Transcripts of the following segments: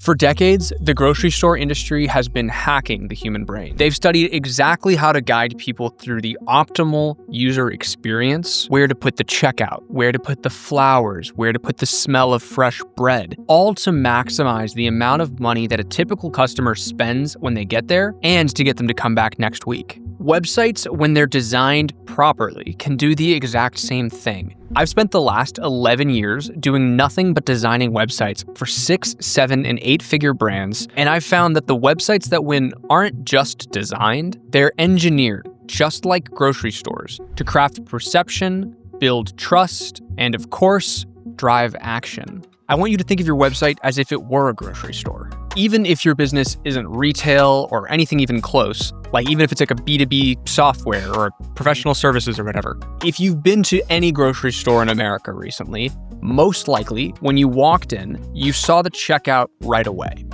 For decades, the grocery store industry has been hacking the human brain. They've studied exactly how to guide people through the optimal user experience, where to put the checkout, where to put the flowers, where to put the smell of fresh bread, all to maximize the amount of money that a typical customer spends when they get there and to get them to come back next week. Websites, when they're designed properly, can do the exact same thing. I've spent the last 11 years doing nothing but designing websites for 6, 7, and 8-figure brands, and I've found that the websites that win aren't just designed, they're engineered, just like grocery stores, to craft perception, build trust, and of course, drive action. I want you to think of your website as if it were a grocery store. Even if your business isn't retail or anything even close, like even if it's like a B2B software or professional services or whatever, if you've been to any grocery store in America recently, most likely when you walked in, you saw the checkout right away.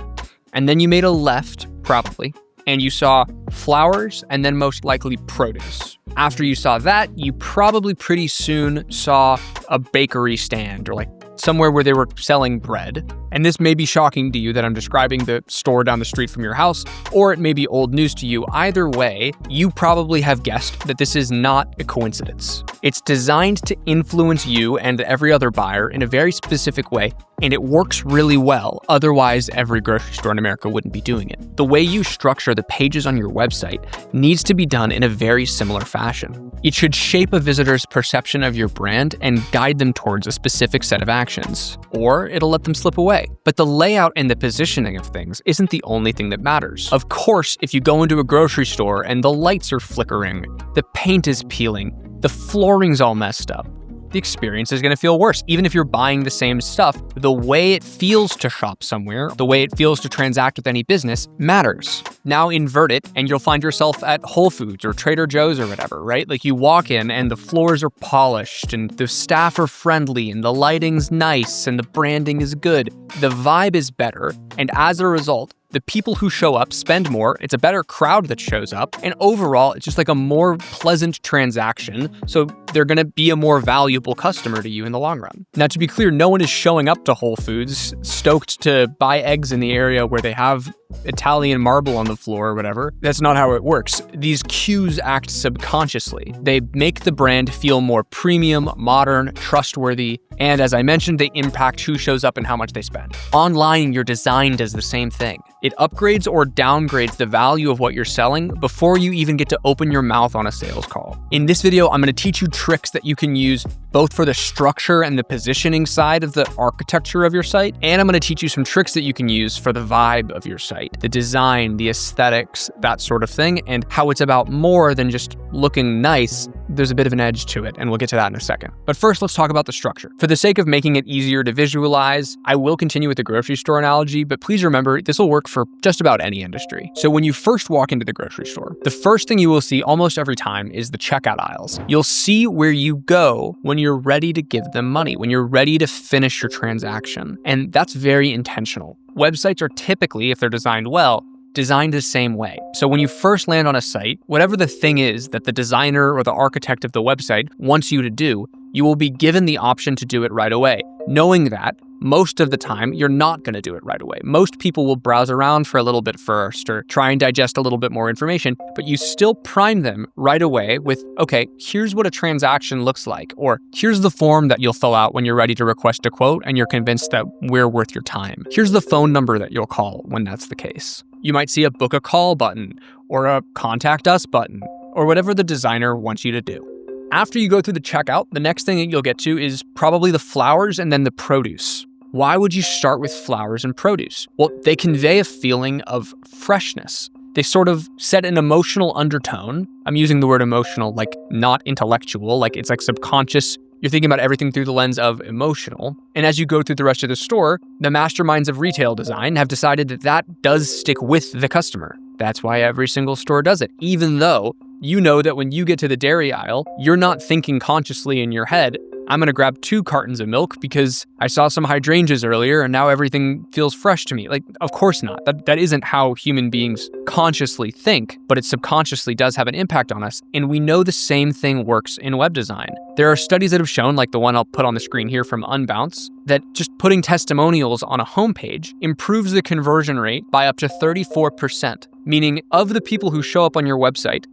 And then you made a left, probably, and you saw flowers and then most likely produce. After you saw that, you probably pretty soon saw a bakery stand or like somewhere where they were selling bread. And this may be shocking to you that I'm describing the store down the street from your house, or it may be old news to you. Either way, you probably have guessed that this is not a coincidence. It's designed to influence you and every other buyer in a very specific way, and it works really well. Otherwise, every grocery store in America wouldn't be doing it. The way you structure the pages on your website needs to be done in a very similar fashion. It should shape a visitor's perception of your brand and guide them towards a specific set of actions, or it'll let them slip away. But the layout and the positioning of things isn't the only thing that matters. Of course, if you go into a grocery store and the lights are flickering, the paint is peeling, the flooring's all messed up, the experience is going to feel worse. Even if you're buying the same stuff, the way it feels to shop somewhere, the way it feels to transact with any business matters. Now invert it and you'll find yourself at Whole Foods or Trader Joe's or whatever, right? Like you walk in and the floors are polished and the staff are friendly and the lighting's nice and the branding is good. The vibe is better, and as a result, the people who show up spend more, it's a better crowd that shows up, and overall, it's just like a more pleasant transaction, so they're gonna be a more valuable customer to you in the long run. Now, to be clear, no one is showing up to Whole Foods stoked to buy eggs in the area where they have Italian marble on the floor or whatever. That's not how it works. These cues act subconsciously. They make the brand feel more premium, modern, trustworthy, and as I mentioned, they impact who shows up and how much they spend. Online, your design does the same thing. It upgrades or downgrades the value of what you're selling before you even get to open your mouth on a sales call. In this video, I'm going to teach you tricks that you can use both for the structure and the positioning side of the architecture of your site, and I'm going to teach you some tricks that you can use for the vibe of your site, the design, the aesthetics, that sort of thing, and how it's about more than just looking nice. There's a bit of an edge to it, and we'll get to that in a second. But first, let's talk about the structure. For the sake of making it easier to visualize, I will continue with the grocery store analogy, but please remember, this will work for just about any industry. So when you first walk into the grocery store, the first thing you will see almost every time is the checkout aisles. You'll see where you go when you're ready to give them money, when you're ready to finish your transaction. And that's very intentional. Websites are typically, if they're designed well, designed the same way. So when you first land on a site, whatever the thing is that the designer or the architect of the website wants you to do, you will be given the option to do it right away, knowing that most of the time, you're not going to do it right away. Most people will browse around for a little bit first or try and digest a little bit more information, but you still prime them right away with, okay, here's what a transaction looks like, or here's the form that you'll fill out when you're ready to request a quote and you're convinced that we're worth your time. Here's the phone number that you'll call when that's the case. You might see a book a call button or a contact us button or whatever the designer wants you to do. After you go through the checkout, the next thing that you'll get to is probably the flowers and then the produce. Why would you start with flowers and produce? Well, they convey a feeling of freshness. They sort of set an emotional undertone. I'm using the word emotional, like not intellectual, like it's like subconscious. You're thinking about everything through the lens of emotional. And as you go through the rest of the store, the masterminds of retail design have decided that that does stick with the customer. That's why every single store does it, even though you know that when you get to the dairy aisle, you're not thinking consciously in your head, I'm going to grab 2 cartons of milk because I saw some hydrangeas earlier and now everything feels fresh to me. Like, of course not. That isn't how human beings consciously think, but it subconsciously does have an impact on us. And we know the same thing works in web design. There are studies that have shown, like the one I'll put on the screen here from Unbounce, that just putting testimonials on a homepage improves the conversion rate by up to 34%, meaning of the people who show up on your website,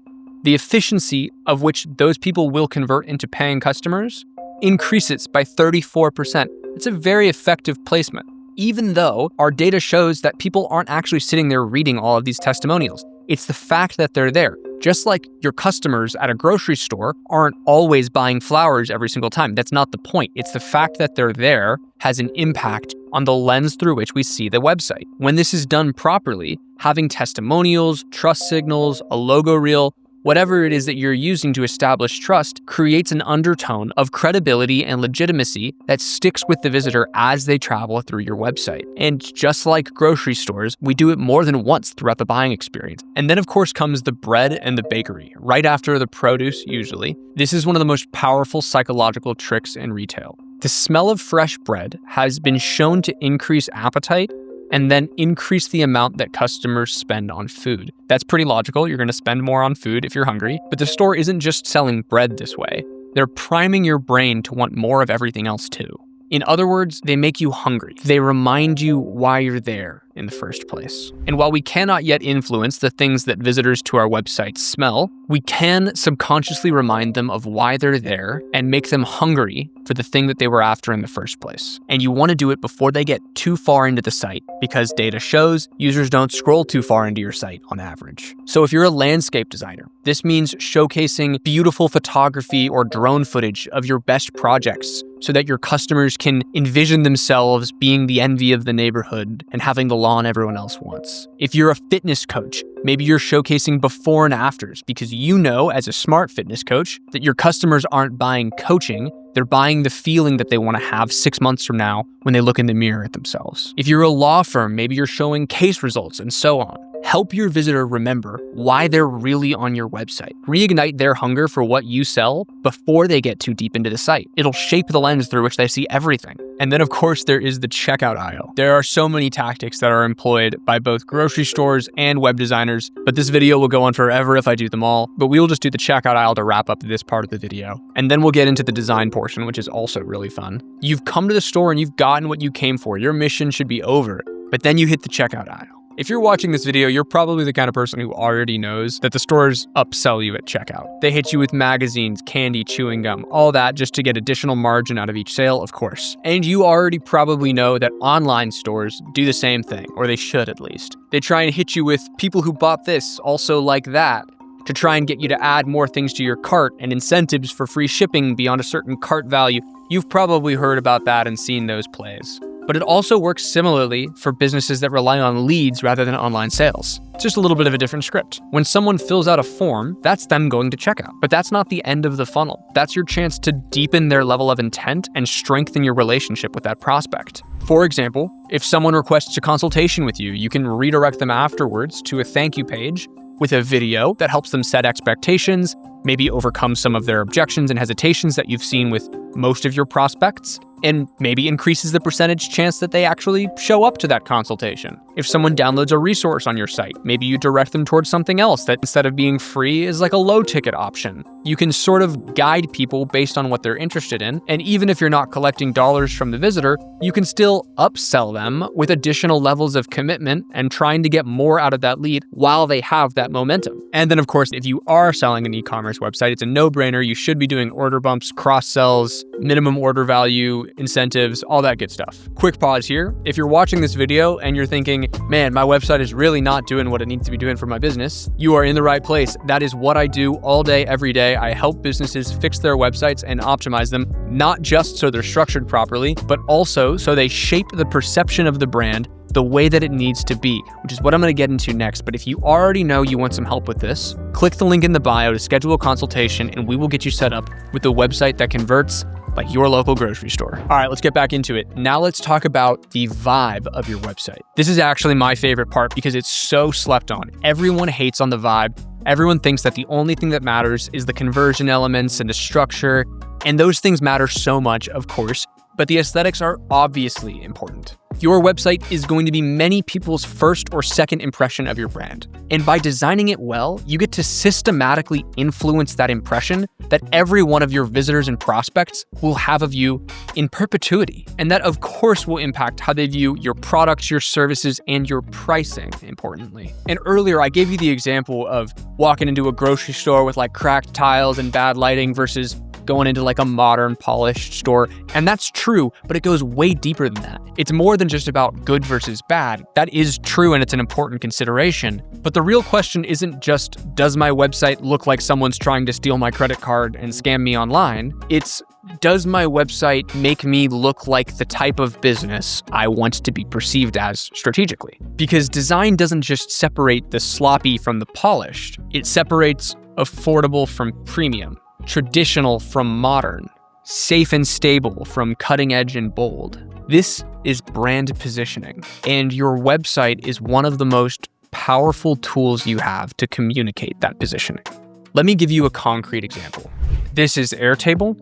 the efficiency of which those people will convert into paying customers increases by 34%. It's a very effective placement, even though our data shows that people aren't actually sitting there reading all of these testimonials. It's the fact that they're there. Just like your customers at a grocery store aren't always buying flowers every single time. That's not the point. It's the fact that they're there has an impact on the lens through which we see the website. When this is done properly, having testimonials, trust signals, a logo reel, whatever it is that you're using to establish trust creates an undertone of credibility and legitimacy that sticks with the visitor as they travel through your website. And just like grocery stores, we do it more than once throughout the buying experience. And then of course comes the bread and the bakery, right after the produce usually. This is one of the most powerful psychological tricks in retail. The smell of fresh bread has been shown to increase appetite and then increase the amount that customers spend on food. That's pretty logical. You're going to spend more on food if you're hungry. But the store isn't just selling bread this way. They're priming your brain to want more of everything else too. In other words, they make you hungry. They remind you why you're there in the first place. And while we cannot yet influence the things that visitors to our website smell, we can subconsciously remind them of why they're there and make them hungry for the thing that they were after in the first place. And you want to do it before they get too far into the site, because data shows users don't scroll too far into your site on average. So if you're a landscape designer, this means showcasing beautiful photography or drone footage of your best projects so that your customers can envision themselves being the envy of the neighborhood and having the lawn everyone else wants. If you're a fitness coach, maybe you're showcasing before and afters because you know as a smart fitness coach that your customers aren't buying coaching, they're buying the feeling that they want to have 6 months from now when they look in the mirror at themselves. If you're a law firm, maybe you're showing case results and so on. Help your visitor remember why they're really on your website. Reignite their hunger for what you sell before they get too deep into the site. It'll shape the lens through which they see everything. And then of course there is the checkout aisle. There are so many tactics that are employed by both grocery stores and web designers, but this video will go on forever if I do them all, but we will just do the checkout aisle to wrap up this part of the video. And then we'll get into the design portion, which is also really fun. You've come to the store and you've gotten what you came for. Your mission should be over, but then you hit the checkout aisle. If you're watching this video, you're probably the kind of person who already knows that the stores upsell you at checkout. They hit you with magazines, candy, chewing gum, all that just to get additional margin out of each sale, of course. And you already probably know that online stores do the same thing, or they should at least. They try and hit you with people who bought this, also like that, to try and get you to add more things to your cart and incentives for free shipping beyond a certain cart value. You've probably heard about that and seen those plays. But it also works similarly for businesses that rely on leads rather than online sales. It's just a little bit of a different script. When someone fills out a form, that's them going to checkout. But that's not the end of the funnel. That's your chance to deepen their level of intent and strengthen your relationship with that prospect. For example, if someone requests a consultation with you, you can redirect them afterwards to a thank you page with a video that helps them set expectations, maybe overcome some of their objections and hesitations that you've seen with most of your prospects, and maybe increases the percentage chance that they actually show up to that consultation. If someone downloads a resource on your site, maybe you direct them towards something else that instead of being free is like a low ticket option. You can sort of guide people based on what they're interested in, and even if you're not collecting dollars from the visitor, you can still upsell them with additional levels of commitment and trying to get more out of that lead while they have that momentum. And then of course, if you are selling an e-commerce website, it's a no-brainer. You should be doing order bumps, cross-sells, minimum order value, incentives, all that good stuff. Quick pause here. If you're watching this video and you're thinking, man, my website is really not doing what it needs to be doing for my business, you are in the right place. That is what I do all day, every day. I help businesses fix their websites and optimize them, not just so they're structured properly, but also so they shape the perception of the brand the way that it needs to be, which is what I'm going to get into next. But if you already know you want some help with this, click the link in the bio to schedule a consultation and we will get you set up with a website that converts like your local grocery store. All right, let's get back into it. Now let's talk about the vibe of your website. This is actually my favorite part because it's so slept on. Everyone hates on the vibe. Everyone thinks that the only thing that matters is the conversion elements and the structure, and those things matter so much, of course, but the aesthetics are obviously important. Your website is going to be many people's first or second impression of your brand. And by designing it well, you get to systematically influence that impression that every one of your visitors and prospects will have of you in perpetuity. And that, of course, will impact how they view your products, your services, and your pricing, importantly. And earlier, I gave you the example of walking into a grocery store with like cracked tiles and bad lighting versus going into like a modern polished store. And that's true, but it goes way deeper than that. It's more than just about good versus bad. That is true and it's an important consideration. But the real question isn't just, does my website look like someone's trying to steal my credit card and scam me online? It's, does my website make me look like the type of business I want to be perceived as strategically? Because design doesn't just separate the sloppy from the polished. It separates affordable from premium, traditional from modern, safe and stable from cutting edge and bold. This is brand positioning, and your website is one of the most powerful tools you have to communicate that positioning. Let me give you a concrete example. This is Airtable.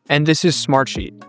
And this is Smartsheet.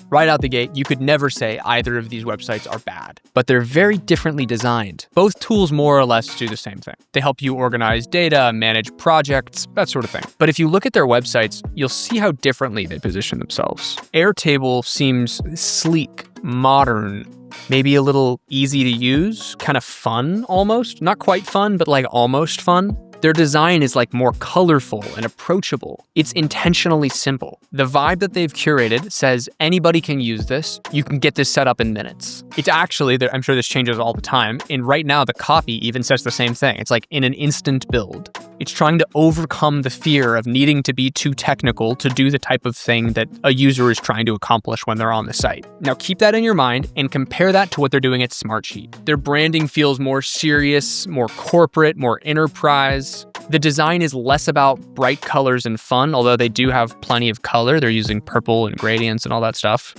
Right out the gate, you could never say either of these websites are bad, but they're very differently designed. Both tools more or less do the same thing. They help you organize data, manage projects, that sort of thing. But if you look at their websites, you'll see how differently they position themselves. Airtable seems sleek, modern, maybe a little easy to use, kind of fun almost. Not quite fun, but like almost fun. Their design is like more colorful and approachable. It's intentionally simple. The vibe that they've curated says anybody can use this. You can get this set up in minutes. It's actually, I'm sure this changes all the time, and right now the copy even says the same thing. It's like in an instant build. It's trying to overcome the fear of needing to be too technical to do the type of thing that a user is trying to accomplish when they're on the site. Now keep that in your mind and compare that to what they're doing at Smartsheet. Their branding feels more serious, more corporate, more enterprise. The design is less about bright colors and fun, although they do have plenty of color. They're using purple and gradients and all that stuff.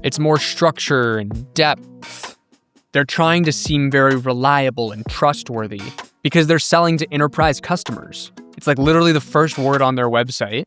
It's more structure and depth. They're trying to seem very reliable and trustworthy because they're selling to enterprise customers. It's like literally the first word on their website.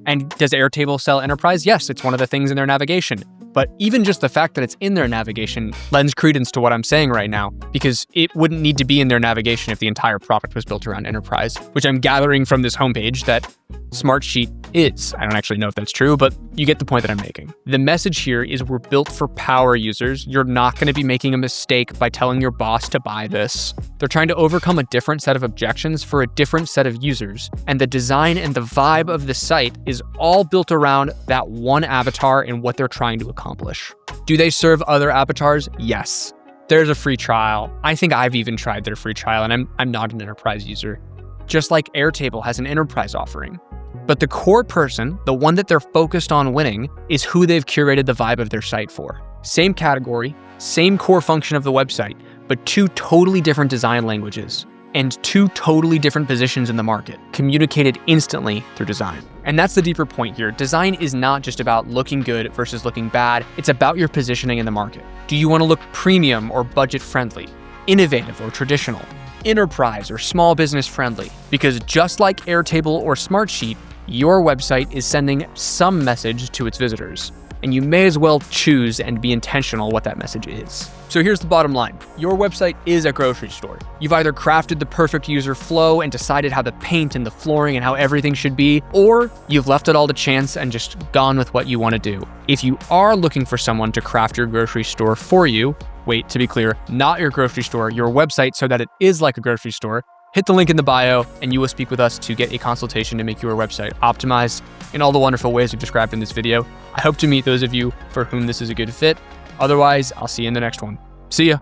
And does Airtable sell enterprise? Yes, it's one of the things in their navigation. But even just the fact that it's in their navigation lends credence to what I'm saying right now, because it wouldn't need to be in their navigation if the entire product was built around enterprise, which I'm gathering from this homepage that Smartsheet is. I don't actually know if that's true, but you get the point that I'm making. The message here is we're built for power users. You're not going to be making a mistake by telling your boss to buy this. They're trying to overcome a different set of objections for a different set of users. And the design and the vibe of the site is all built around that one avatar and what they're trying to accomplish. Do they serve other avatars? Yes. There's a free trial. I think I've even tried their free trial, and I'm not an enterprise user. Just like Airtable has an enterprise offering. But the core person, the one that they're focused on winning, is who they've curated the vibe of their site for. Same category, same core function of the website, but two totally different design languages and two totally different positions in the market, communicated instantly through design. And that's the deeper point here. Design is not just about looking good versus looking bad. It's about your positioning in the market. Do you want to look premium or budget friendly, innovative or traditional, enterprise or small business friendly? Because just like Airtable or Smartsheet, your website is sending some message to its visitors, and you may as well choose and be intentional what that message is. So here's the bottom line. Your website is a grocery store. You've either crafted the perfect user flow and decided how the paint and the flooring and how everything should be, or you've left it all to chance and just gone with what you want to do. If you are looking for someone to craft your grocery store for you, wait, to be clear, not your grocery store, your website so that it is like a grocery store, hit the link in the bio and you will speak with us to get a consultation to make your website optimized in all the wonderful ways we've described in this video. I hope to meet those of you for whom this is a good fit. Otherwise, I'll see you in the next one. See ya.